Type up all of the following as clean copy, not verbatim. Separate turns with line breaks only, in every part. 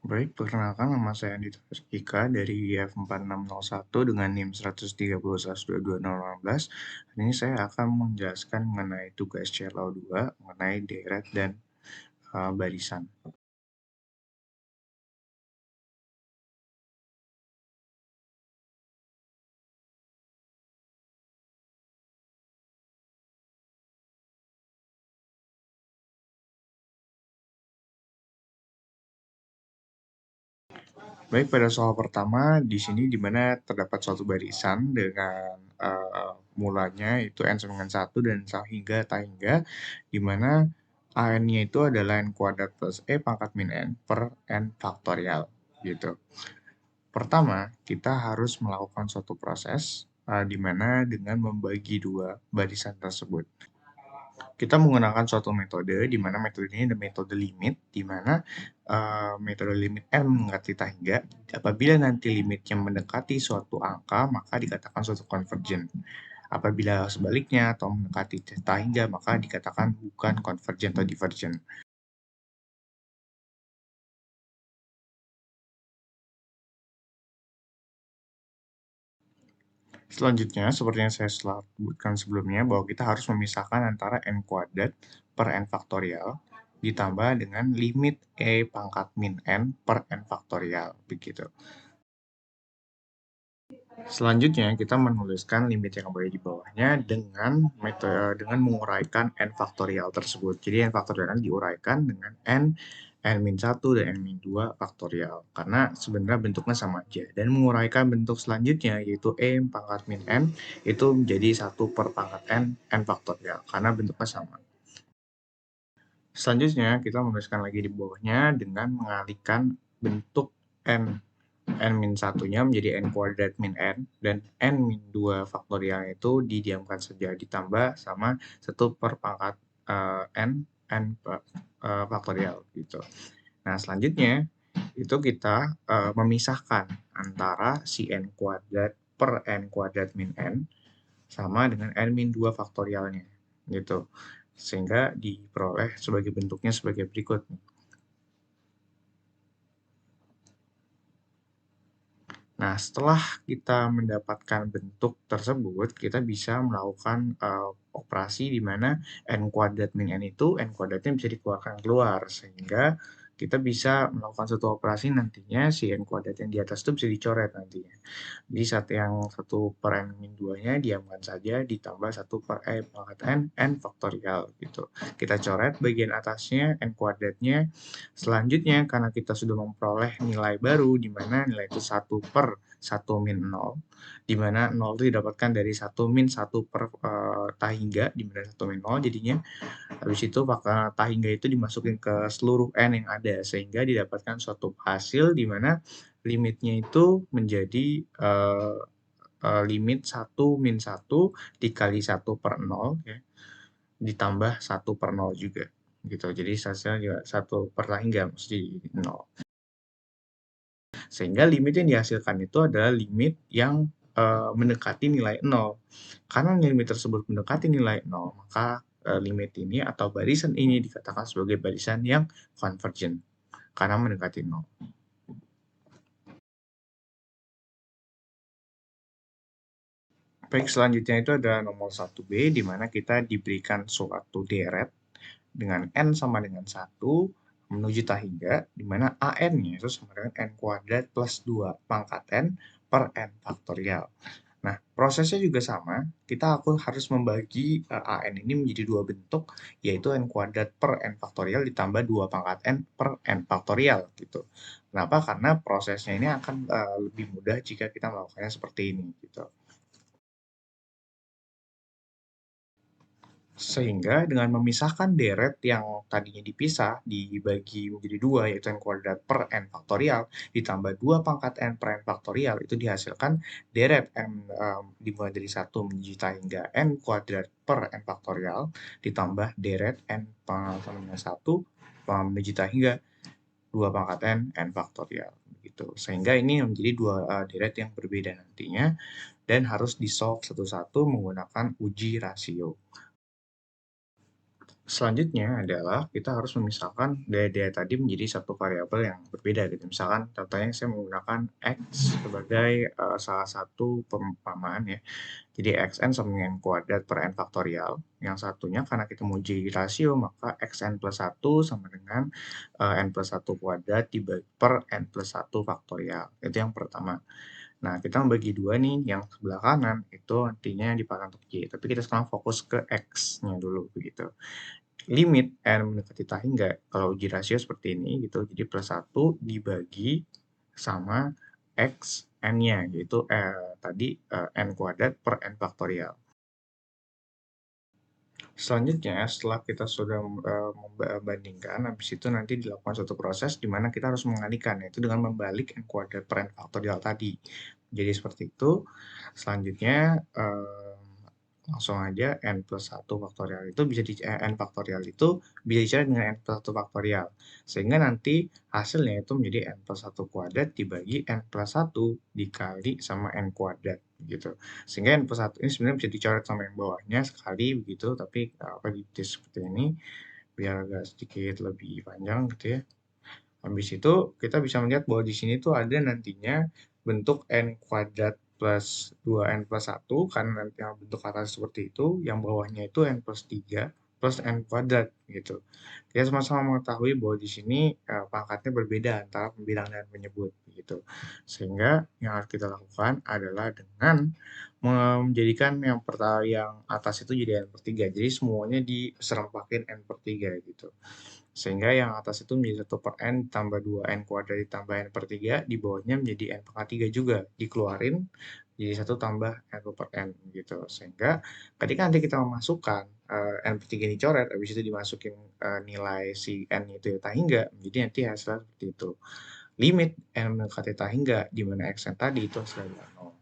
Baik, perkenalkan nama saya Andita Ika dari IF4601 dengan NIM 130.122.016. Hari ini saya akan menjelaskan mengenai tugas CLO2, mengenai deret dan barisan. Baik, pada soal pertama, di sini di mana terdapat suatu barisan dengan mulanya itu n sama dengan 1 dan hingga tak hingga, di mana n-nya itu adalah n kuadrat plus e pangkat min n per n faktorial, gitu. Pertama, kita harus melakukan suatu proses di mana dengan membagi dua barisan tersebut. Kita menggunakan suatu metode di mana metode ini adalah metode limit, di mana metode limit n mendekati tak hingga. Apabila nanti limitnya mendekati suatu angka, maka dikatakan suatu convergent. Apabila sebaliknya atau mendekati tak hingga, maka dikatakan bukan convergent atau divergent. Selanjutnya, seperti yang saya sebutkan sebelumnya, bahwa kita harus memisahkan antara n kuadrat per n faktorial ditambah dengan limit e pangkat min n per n faktorial, begitu. Selanjutnya, kita menuliskan limit yang ada di bawahnya dengan metode menguraikan n faktorial tersebut. Jadi n faktorial diuraikan dengan n-1 dan n-2 faktorial. Karena sebenarnya bentuknya sama aja. Dan menguraikan bentuk selanjutnya, yaitu e pangkat min n, itu menjadi 1 per pangkat n faktorial. Karena bentuknya sama. Selanjutnya, kita menuliskan lagi di bawahnya dengan mengalihkan bentuk n-1-nya menjadi n kuadrat min n, dan n-2 faktorial itu didiamkan saja, ditambah sama 1 per pangkat n faktorial, gitu. Nah, selanjutnya, itu kita memisahkan antara si n kuadrat per n kuadrat min n sama dengan n-2 faktorialnya, gitu. Sehingga diperoleh sebagai bentuknya sebagai berikut. Nah, setelah kita mendapatkan bentuk tersebut, kita bisa melakukan operasi di mana n kuadrat min n itu, n kuadratnya bisa dikeluarkan keluar, sehingga kita bisa melakukan satu operasi nantinya, si n kuadrat yang di atas itu bisa dicoret nantinya. Jadi saat yang 1 per n min 2-nya diamkan saja, ditambah 1 per e pangkat n faktorial, gitu. Kita coret bagian atasnya, n kuadratnya. Selanjutnya, karena kita sudah memperoleh nilai baru, di mana nilai itu 1 per 1 min 0, di mana 0 itu didapatkan dari 1 min 1 per tak hingga, di mana 1 min 0 jadinya. Habis itu tak hingga itu dimasukin ke seluruh n yang ada, sehingga didapatkan suatu hasil di mana limitnya itu menjadi limit 1 min 1 dikali 1 per 0, ya, ditambah 1 per 0 juga, gitu. Jadi hasilnya juga 1 per tak hingga, mesti 0. Sehingga limit yang dihasilkan itu adalah limit yang mendekati nilai 0. Karena limit tersebut mendekati nilai 0, maka limit ini atau barisan ini dikatakan sebagai barisan yang convergent, karena mendekati 0. Baik, selanjutnya itu ada nomor 1B, di mana kita diberikan suatu deret dengan n sama dengan 1 menuju tak hingga, di mana an-nya itu sama dengan n kuadrat plus 2 pangkat n per n faktorial. Nah, prosesnya juga sama. Aku harus membagi an ini menjadi dua bentuk, yaitu n kuadrat per n faktorial ditambah 2 pangkat n per n faktorial, gitu. Kenapa? Karena prosesnya ini akan lebih mudah jika kita melakukannya seperti ini, gitu. Sehingga dengan memisahkan deret yang tadinya dipisah, dibagi menjadi dua, yaitu n kuadrat per n faktorial, ditambah 2 pangkat n per n faktorial, itu dihasilkan deret n dimulai dari 1 menuju hingga n kuadrat per n faktorial, ditambah deret n sama dengan 1 menuju hingga 2 pangkat n faktorial. Gitu. Sehingga ini menjadi dua deret yang berbeda nantinya, dan harus di-solve satu-satu menggunakan uji rasio. Selanjutnya adalah kita harus memisahkan daya-daya tadi menjadi satu variabel yang berbeda gitu. Misalkan contohnya saya menggunakan X sebagai salah satu perumpamaan ya. Jadi Xn sama dengan N kuadrat per N faktorial. Yang satunya karena kita mau uji rasio, maka Xn plus 1 sama dengan N plus 1 kuadrat dibagi per N plus 1 faktorial. Itu yang pertama. Nah, kita membagi dua nih, yang sebelah kanan itu artinya dipakai untuk Y. Tapi kita sekarang fokus ke X-nya dulu, begitu. Limit N mendekati tak hingga, kalau uji rasio seperti ini gitu, jadi plus 1 dibagi sama X N-nya, yaitu tadi N kuadrat per N faktorial. Selanjutnya, setelah kita sudah membandingkan, habis itu nanti dilakukan suatu proses di mana kita harus mengalihkan, yaitu dengan membalik N kuadrat per N faktorial tadi. Jadi seperti itu. Selanjutnya, langsung aja N plus 1 faktorial itu bisa N faktorial itu bisa dicari dengan N plus 1 faktorial. Sehingga nanti hasilnya itu menjadi N plus 1 kuadrat dibagi N plus 1 dikali sama N kuadrat gitu. Sehingga N plus 1 ini sebenarnya bisa dicoret sama yang bawahnya sekali begitu, tapi apa gitu seperti ini biar agak sedikit lebih panjang gitu ya. Habis itu kita bisa melihat bahwa di sini tuh ada nantinya bentuk N kuadrat plus 2N plus 1 karena nanti yang bentuk atas seperti itu, yang bawahnya itu N plus 3 plus N kuadrat gitu. Kita sama-sama mengetahui bahwa di sini pangkatnya berbeda antara pembilang dan penyebut gitu. Sehingga yang harus kita lakukan adalah dengan menjadikan yang pertama yang atas itu jadi N per 3. Jadi semuanya diserempakin N per 3 gitu. Sehingga yang atas itu menjadi 1 per N tambah 2N kuadrat ditambah N per 3, di bawahnya menjadi N pangkat 3 juga, dikeluarin jadi 1 tambah N per N gitu. Sehingga ketika nanti kita memasukkan N per 3 dicoret, habis itu dimasukin nilai si N itu tak hingga, jadi nanti hasilnya seperti itu. Limit N mendekati tak hingga, di mana Xn tadi itu hasilnya 0.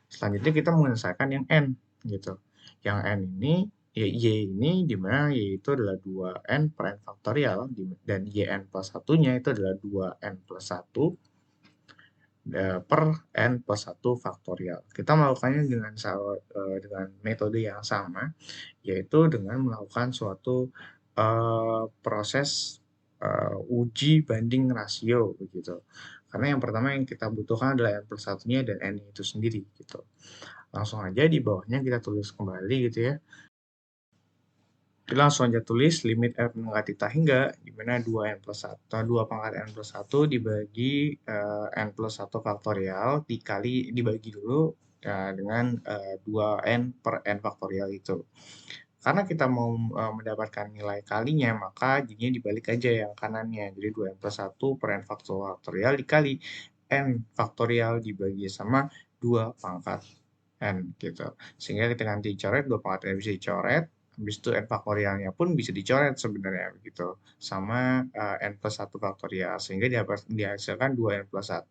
Selanjutnya kita menyelesaikan yang N gitu. Yang N ini Y ini di mana Y itu adalah 2N per N faktorial dan YN plus satunya itu adalah 2N plus 1 per N plus 1 faktorial. Kita melakukannya dengan metode yang sama, yaitu dengan melakukan suatu proses uji banding rasio begitu. Karena yang pertama yang kita butuhkan adalah N plus satunya dan N itu sendiri gitu. Langsung aja di bawahnya kita tulis kembali gitu ya. Kita langsung aja tulis limit F mendekati tak hingga, di mana 2N plus 1, 2 pangkat N plus 1 dibagi N plus 1 faktorial, dibagi dulu dengan 2N per N faktorial itu. Karena kita mau mendapatkan nilai kalinya, maka jadinya dibalik aja yang kanannya. Jadi 2N plus 1 per N faktorial dikali N faktorial dibagi sama 2 pangkat N gitu. Sehingga kita nanti coret, 2 pangkat N bisa dicoret, habis itu N faktorialnya pun bisa dicoret sebenarnya begitu. Sama N plus 1 faktorial. Sehingga dihasilkan 2N plus 1,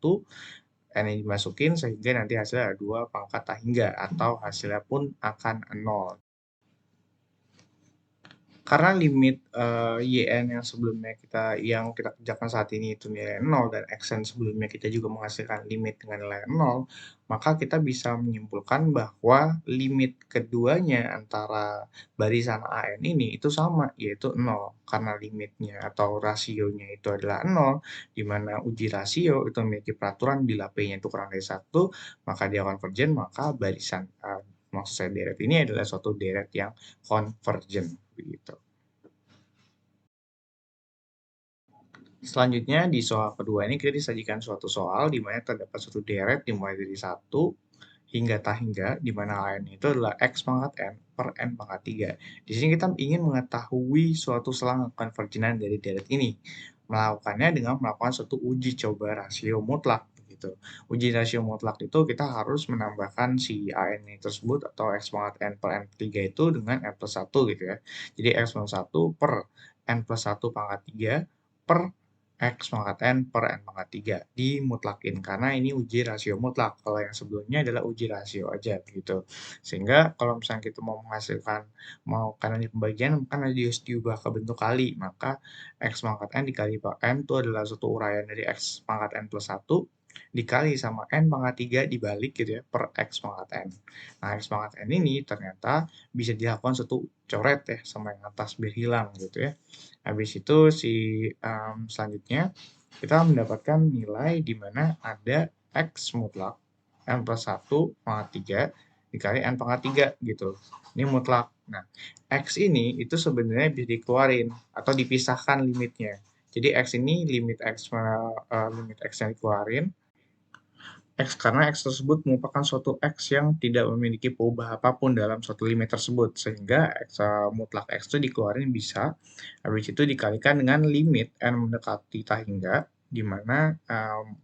N yang dimasukin sehingga nanti hasilnya ada 2 pangkat tak hingga atau hasilnya pun akan 0. Karena limit YN yang kita kerjakan saat ini itu nilai 0 dan Xn sebelumnya kita juga menghasilkan limit dengan nilai 0, maka kita bisa menyimpulkan bahwa limit keduanya antara barisan AN ini itu sama, yaitu 0. Karena limitnya atau rasionya itu adalah 0, di mana uji rasio itu memiliki peraturan bila P-nya itu kurang dari 1, maka dia konvergen, maka barisan maksud saya deret ini adalah suatu deret yang konvergen begitu. Selanjutnya di soal kedua ini kita disajikan suatu soal di mana terdapat suatu deret dimulai dari 1 hingga tak hingga di mana n itu adalah x pangkat n per n pangkat 3. Di sini kita ingin mengetahui suatu selang konvergenan dari deret ini. Melakukannya dengan melakukan suatu uji coba rasio mutlak gitu. Uji rasio mutlak itu kita harus menambahkan si AN ini tersebut atau x pangkat n per n per 3 itu dengan n plus 1 gitu ya. Jadi x plus 1 per n plus 1 pangkat 3 per X pangkat N per N pangkat 3 dimutlakin karena ini uji rasio mutlak. Kalau yang sebelumnya adalah uji rasio aja gitu. Sehingga kalau misalnya kita karena ini pembagian kan harus diubah ke bentuk kali, maka X pangkat N dikali N itu adalah suatu uraian dari X pangkat N plus 1 dikali sama N pangkat 3 dibalik gitu ya, per X pangkat N. Nah, X pangkat N ini ternyata bisa dilakukan satu coret ya, sama yang atas biar hilang gitu ya. Habis itu selanjutnya kita mendapatkan nilai di mana ada X mutlak N plus 1 pangkat 3 dikali N pangkat 3 gitu. Ini mutlak. Nah, X ini itu sebenarnya bisa dikeluarin atau dipisahkan limitnya. Jadi X ini limit X yang dikeluarin, X karena X tersebut merupakan suatu X yang tidak memiliki perubahan apapun dalam suatu limit tersebut, sehingga mutlak X itu dikeluarin bisa, habis itu dikalikan dengan limit N mendekati tak hingga, di mana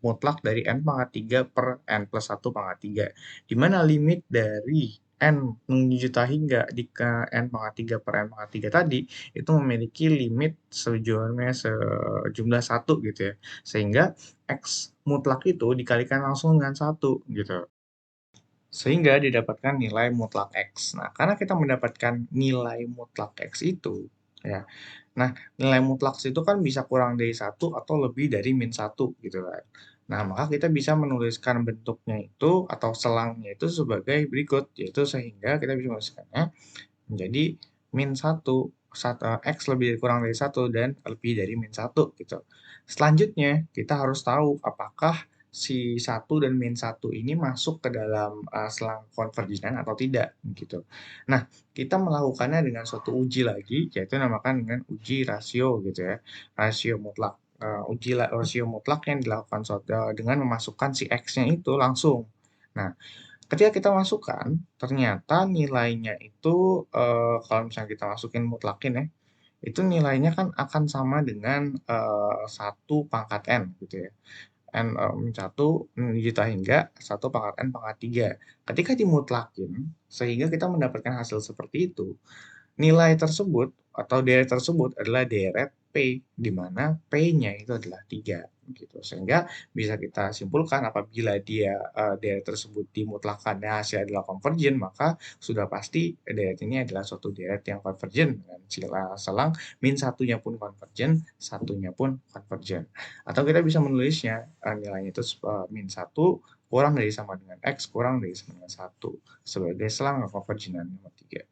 mutlak dari N pangkat 3 per N plus 1 pangkat 3, di mana limit dari N menuju tak hingga di N pangkat 3 per N pangkat 3 tadi, itu memiliki limit sejumlah 1 gitu ya, sehingga X mutlak itu dikalikan langsung dengan 1 gitu. Sehingga didapatkan nilai mutlak X. Nah, karena kita mendapatkan nilai mutlak X itu, ya. Nah, nilai mutlak X itu kan bisa kurang dari 1 atau lebih dari min 1 gitu kan. Nah, maka kita bisa menuliskan bentuknya itu atau selangnya itu sebagai berikut, yaitu sehingga kita bisa menuliskannya menjadi min 1, X lebih kurang dari 1 dan lebih dari min 1 gitu. Selanjutnya, kita harus tahu apakah si 1 dan min 1 ini masuk ke dalam selang konvergenan atau tidak gitu. Nah, kita melakukannya dengan suatu uji lagi, yaitu namakan dengan uji rasio gitu ya. Rasio mutlak. Rasio mutlak yang dilakukan dengan memasukkan si X-nya itu langsung. Nah, ketika kita masukkan, ternyata nilainya itu, kalau misalnya kita masukin mutlakin ya, itu nilainya kan akan sama dengan 1 pangkat N gitu ya. N, min 1 juta hingga 1 pangkat N pangkat 3. Ketika dimutlakin, sehingga kita mendapatkan hasil seperti itu, nilai tersebut atau deret tersebut adalah deret P, di mana P-nya itu adalah 3 gitu. Sehingga bisa kita simpulkan apabila deret tersebut dimutlakan dan hasilnya adalah konvergen, maka sudah pasti deret ini adalah suatu deret yang konvergen dengan selang min satunya pun konvergen, satunya pun konvergen. Atau kita bisa menulisnya nilainya itu min 1 kurang dari sama dengan X kurang dari sama dengan 1 sebagai selang konvergenan nomor 3.